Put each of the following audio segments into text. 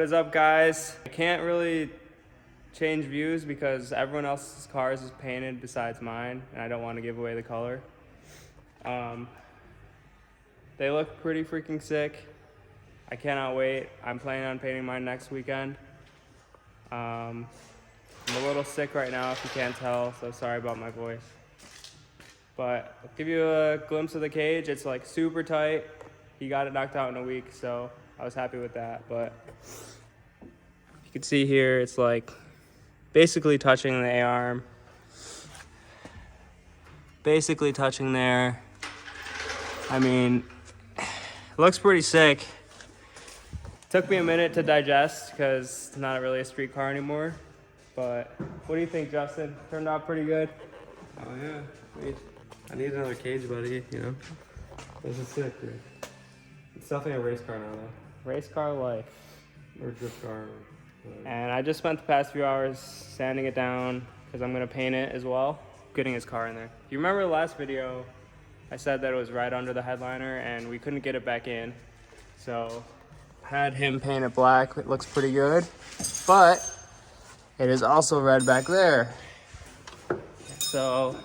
What is up, guys? I can't really change views because everyone else's cars is painted besides mine, and I don't want to give away the color. They look pretty freaking sick. I cannot wait. I'm planning on painting mine next weekend. I'm a little sick right now if you can't tell, so sorry about my voice. But I'll give you a glimpse of the cage. It's like super tight. He got it knocked out in a week, so I was happy with that. But you can see here, it's like basically touching the A-arm. Basically touching there. I mean, it looks pretty sick. Took me a minute to digest because it's not really a street car anymore. But what do you think, Justin? Turned out pretty good? Oh yeah. I need another cage, buddy, you know? This is sick, dude. It's definitely a race car now, though. Race car life. Or drift car. And I just spent the past few hours sanding it down because I'm going to paint it as well. Getting his car in there. If you remember the last video, I said that it was right under the headliner and we couldn't get it back in. So I had him paint it black. It looks pretty good. But it is also red back there. So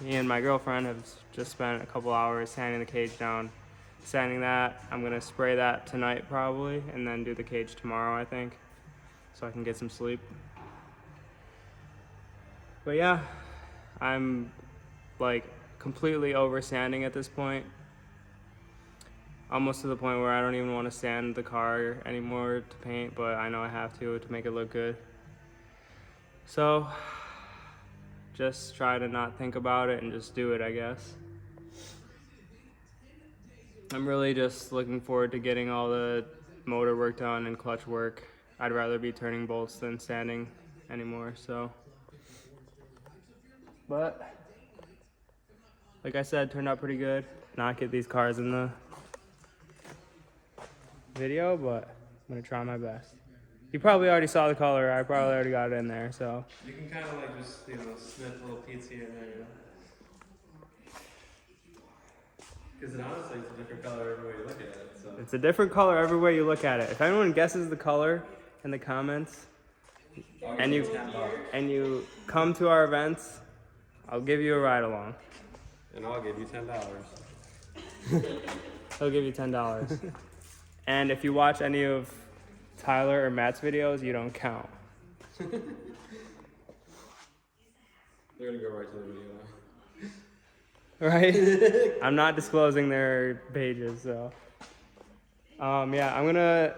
me and my girlfriend have just spent a couple hours sanding the cage down. Sanding that, I'm gonna spray that tonight probably, and then do the cage tomorrow, I think, so I can get some sleep. But yeah, I'm like completely over sanding at this point. Almost to the point where I don't even want to sand the car anymore to paint, but I know I have to make it look good. So just try to not think about it and just do it, I guess. I'm really just looking forward to getting all the motor work done and clutch work. I'd rather be turning bolts than sanding anymore, so. But, like I said, turned out pretty good. Not get these cars in the video, but I'm gonna try my best. You probably already saw the color. I probably already got it in there, so. You can kind of like just, you know, sniff little pizza here and there, you know? Because honestly, it's a different color every way you look at it. So. It's a different color every way you look at it. If anyone guesses the color in the comments, and you come to our events, I'll give you a ride along. And I'll give you $10. He'll give you $10. And if you watch any of Tyler or Matt's videos, you don't count. They're gonna go right to the video now. Right? I'm not disclosing their pages, so. Yeah, I'm gonna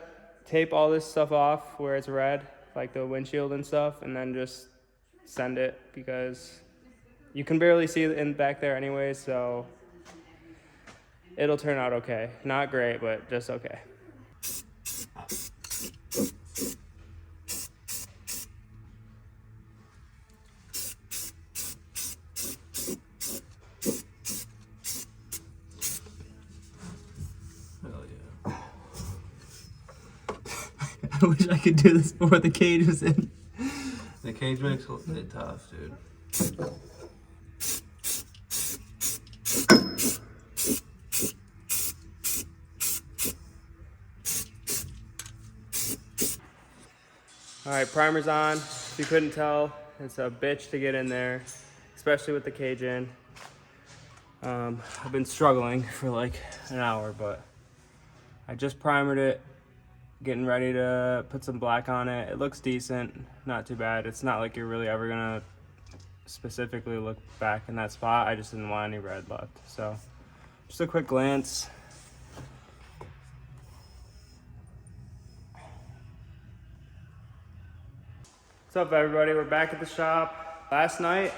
tape all this stuff off where it's red, like the windshield and stuff, and then just send it because you can barely see it in back there anyway, so it'll turn out okay. Not great, but just okay. I wish I could do this before the cage was in. The cage makes it tough, dude. All right, primer's on. If you couldn't tell, it's a bitch to get in there, especially with the cage in. I've been struggling for like an hour, but I just primered it. Getting ready to put some black on it. It looks decent, not too bad. It's not like you're really ever gonna specifically look back in that spot. I just didn't want any red left. So just a quick glance. What's up, everybody? We're back at the shop. Last night,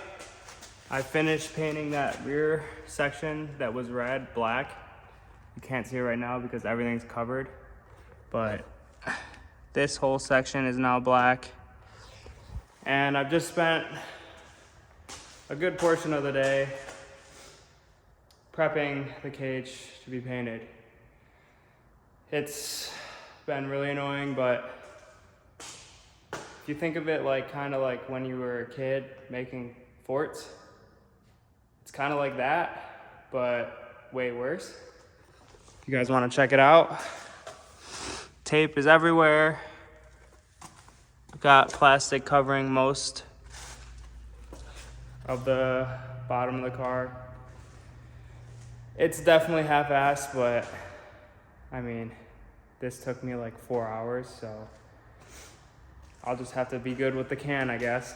I finished painting that rear section that was red, black. You can't see it right now because everything's covered, but this whole section is now black. And I've just spent a good portion of the day prepping the cage to be painted. It's been really annoying, but if you think of it like kind of like when you were a kid making forts, it's kind of like that, but way worse. If you guys want to check it out, tape is everywhere. Got plastic covering most of the bottom of the car. It's definitely half-assed, but I mean, this took me like 4 hours, so I'll just have to be good with the can, I guess.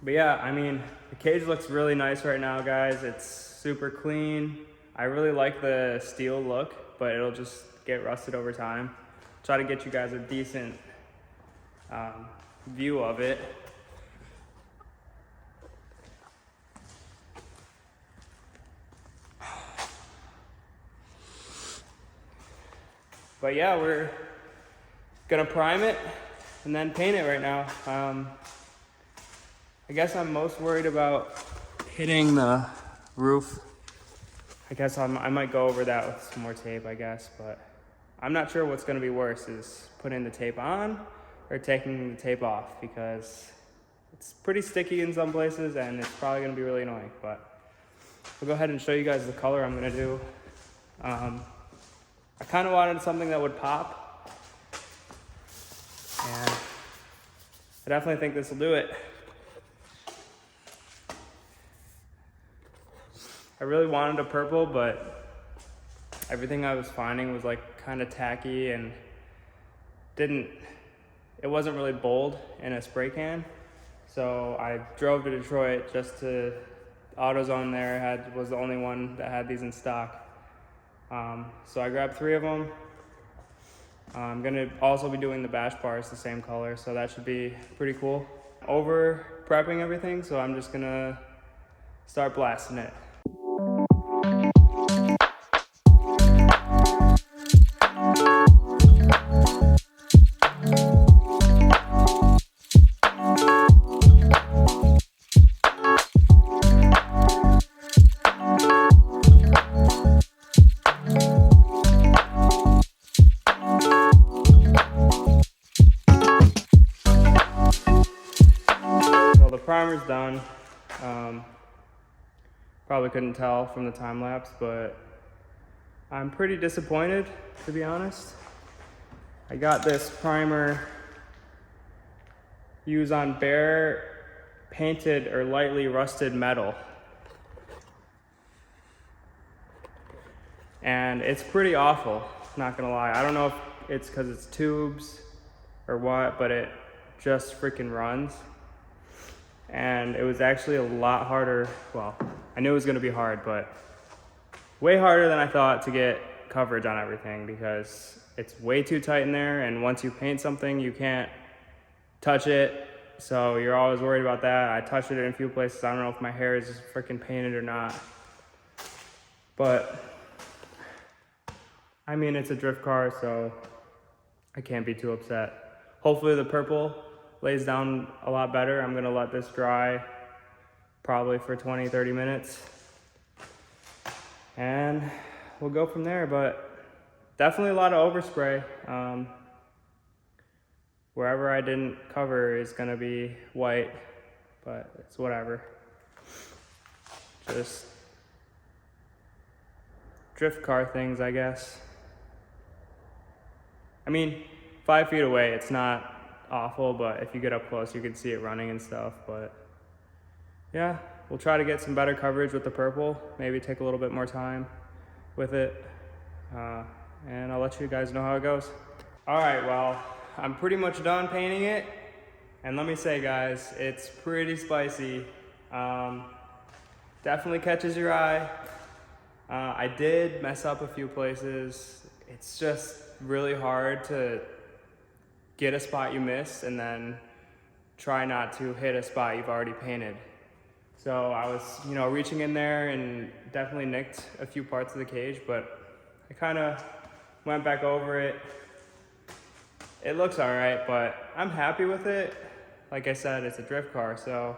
But yeah, I mean, the cage looks really nice right now, guys. It's super clean. I really like the steel look, but it'll just get rusted over time. Try to get you guys a decent view of it. But yeah, we're gonna prime it and then paint it right now. I guess I'm most worried about hitting the roof. I guess I might go over that with some more tape, I guess, but I'm not sure what's gonna be worse, is putting the tape on or taking the tape off, because it's pretty sticky in some places and it's probably gonna be really annoying. But I'll go ahead and show you guys the color I'm gonna do. I kind of wanted something that would pop, and I definitely think this will do it. I really wanted a purple, but everything I was finding was like kind of tacky and it wasn't really bold in a spray can. So I drove to Detroit just to AutoZone there, was the only one that had these in stock. So I grabbed 3 of them. I'm gonna also be doing the bash bars the same color, so that should be pretty cool. Over prepping everything, so I'm just gonna start blasting it. Primer's done. Probably couldn't tell from the time lapse, but I'm pretty disappointed, to be honest. I got this primer used on bare painted or lightly rusted metal, and it's pretty awful, not gonna lie. I don't know if it's because it's tubes or what, but it just freaking runs. And it was actually a lot harder. Well, I knew it was gonna be hard, but way harder than I thought to get coverage on everything, because it's way too tight in there, and once you paint something, you can't touch it, so you're always worried about that. I touched it in a few places. I don't know if my hair is just freaking painted or not, but I mean, it's a drift car, so I can't be too upset. Hopefully the purple lays down a lot better. I'm gonna let this dry probably for 20-30 minutes, and we'll go from there. But definitely a lot of overspray. Wherever I didn't cover is gonna be white, but it's whatever. Just drift car things, I guess. I mean, 5 feet away, it's not awful, but if you get up close, you can see it running and stuff. But yeah, we'll try to get some better coverage with the purple, maybe take a little bit more time with it, and I'll let you guys know how it goes. All right, well, I'm pretty much done painting it, and let me say, guys, it's pretty spicy. Definitely catches your eye. I did mess up a few places. It's just really hard to get a spot you missed and then try not to hit a spot you've already painted. So I was, reaching in there and definitely nicked a few parts of the cage, but I kind of went back over it. It looks all right, but I'm happy with it. Like I said, it's a drift car, so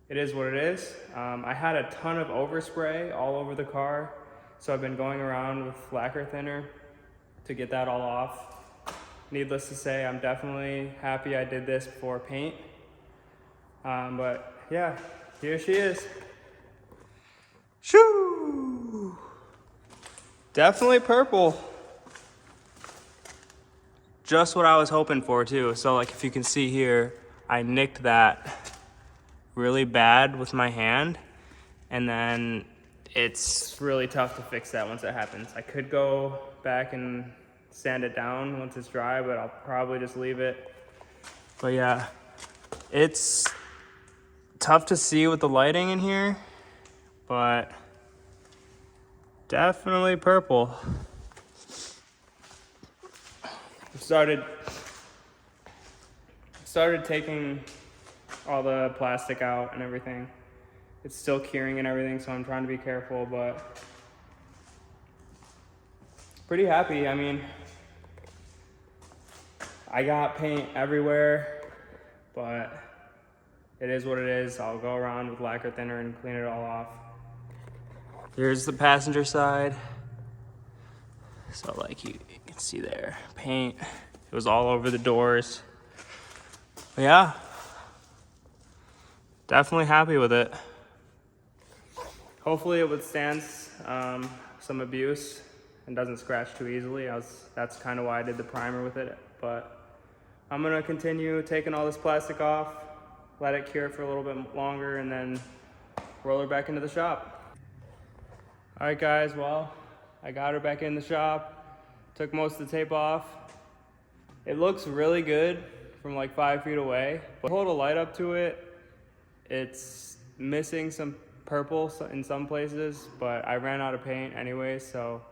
it is what it is. I had a ton of overspray all over the car, so I've been going around with lacquer thinner to get that all off. Needless to say, I'm definitely happy I did this before paint. But yeah, here she is. Shoo! Definitely purple. just what I was hoping for too. So like if you can see here, I nicked that really bad with my hand, and then it's really tough to fix that once it happens. I could go back and sand it down once it's dry, but I'll probably just leave it. But yeah, it's tough to see with the lighting in here, but definitely purple. Started taking all the plastic out and everything. It's still curing and everything, so I'm trying to be careful, but pretty happy. I mean, I got paint everywhere, but it is what it is. I'll go around with lacquer thinner and clean it all off. Here's the passenger side. So like you can see there, paint. It was all over the doors. But yeah, definitely happy with it. Hopefully it withstands some abuse and doesn't scratch too easily. That's kind of why I did the primer with it. But I'm gonna continue taking all this plastic off, let it cure for a little bit longer, and then roll her back into the shop. All right guys, well, I got her back in the shop, took most of the tape off. It looks really good from like 5 feet away. But hold a light up to it, it's missing some purple in some places, but I ran out of paint anyway, so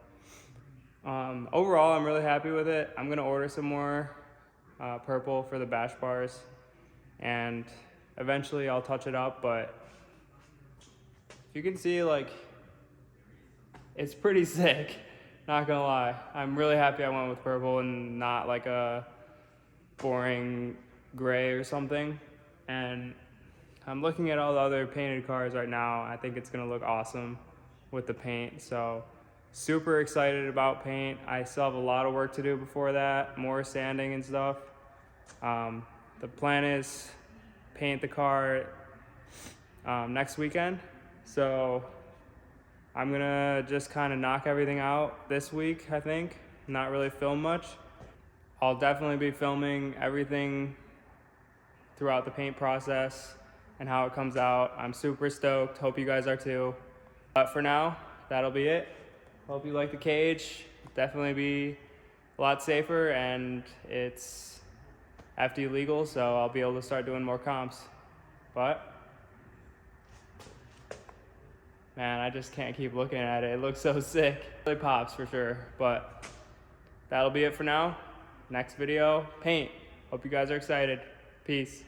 overall I'm really happy with it. I'm gonna order some more purple for the bash bars, and eventually I'll touch it up, but you can see like it's pretty sick, not gonna lie. I'm really happy I went with purple and not like a boring gray or something. And I'm looking at all the other painted cars right now. I think it's gonna look awesome with the paint. So super excited about paint. I still have a lot of work to do before that, more sanding and stuff. The plan is paint the car next weekend. So I'm gonna just kind of knock everything out this week, I think. Not really film much. I'll definitely be filming everything throughout the paint process and how it comes out. I'm super stoked. Hope you guys are too. But for now, that'll be it. Hope you like the cage. Definitely be a lot safer, and it's FD legal, so I'll be able to start doing more comps. But man, I just can't keep looking at it. It looks so sick. It really pops for sure. But that'll be it for now. Next video, paint. Hope you guys are excited. Peace.